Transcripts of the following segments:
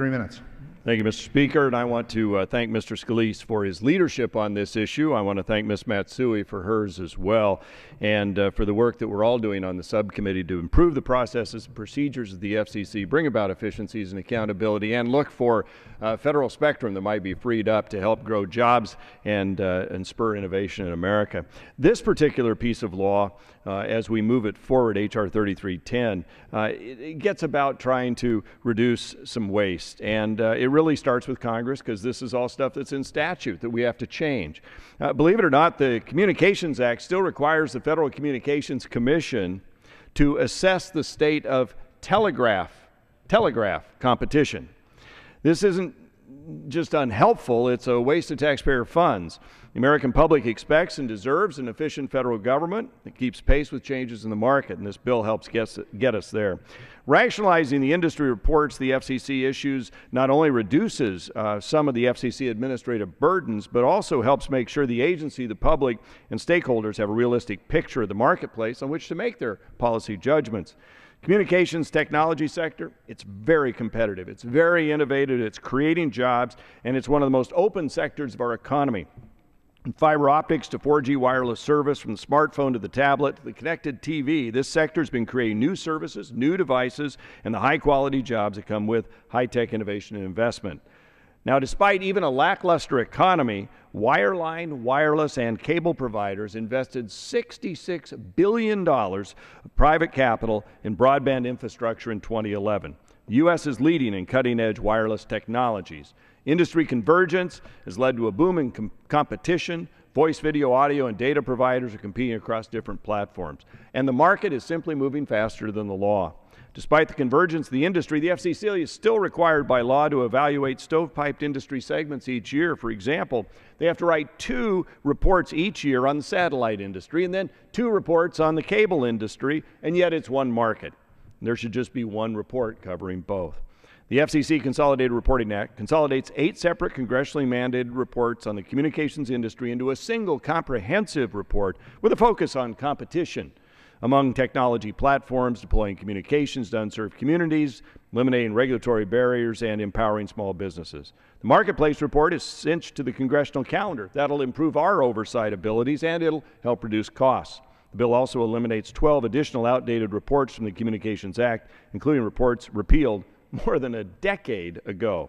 3 minutes. Thank you, Mr. Speaker, and I want to thank Mr. Scalise for his leadership on this issue. I want to thank Ms. Matsui for hers as well, and for the work that we're all doing on the subcommittee to improve the processes and procedures of the FCC, bring about efficiencies and accountability, and look for federal spectrum that might be freed up to help grow jobs and spur innovation in America. This particular piece of law, as we move it forward, H.R. 3310, it gets about trying to reduce some waste, and it really starts with Congress, because this is all stuff that's in statute that we have to change. Believe it or not, the Communications Act still requires the Federal Communications Commission to assess the state of telegraph competition. This isn't just unhelpful, it's a waste of taxpayer funds. The American public expects and deserves an efficient federal government that keeps pace with changes in the market, and this bill helps get us there. Rationalizing the industry reports the FCC issues not only reduces some of the FCC administrative burdens, but also helps make sure the agency, the public, and stakeholders have a realistic picture of the marketplace on which to make their policy judgments. Communications technology sector, it's very competitive, it's very innovative, it's creating jobs, and it's one of the most open sectors of our economy. From fiber optics to 4G wireless service, from the smartphone to the tablet to the connected TV, this sector has been creating new services, new devices, and the high-quality jobs that come with high-tech innovation and investment. Now, despite even a lackluster economy, wireline, wireless, and cable providers invested $66 billion of private capital in broadband infrastructure in 2011. The U.S. is leading in cutting-edge wireless technologies. Industry convergence has led to a boom in competition. Voice, video, audio, and data providers are competing across different platforms. And the market is simply moving faster than the law. Despite the convergence of the industry, the FCC is still required by law to evaluate stovepiped industry segments each year. For example, they have to write 2 reports each year on the satellite industry and then 2 reports on the cable industry, and yet it's one market. There should just be one report covering both. The FCC Consolidated Reporting Act consolidates 8 separate congressionally mandated reports on the communications industry into a single comprehensive report with a focus on competition among technology platforms, deploying communications to unserved communities, eliminating regulatory barriers, and empowering small businesses. The Marketplace Report is cinched to the congressional calendar. That'll improve our oversight abilities, and it'll help reduce costs. The bill also eliminates 12 additional outdated reports from the Communications Act, including reports repealed more than a decade ago.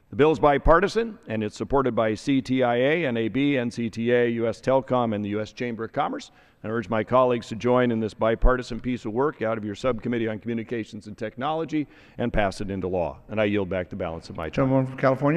The bill is bipartisan, and it's supported by CTIA, NAB, NCTA, U.S. Telecom, and the U.S. Chamber of Commerce. I urge my colleagues to join in this bipartisan piece of work out of your subcommittee on communications and technology and pass it into law. And I yield back the balance of my time. Gentleman from California.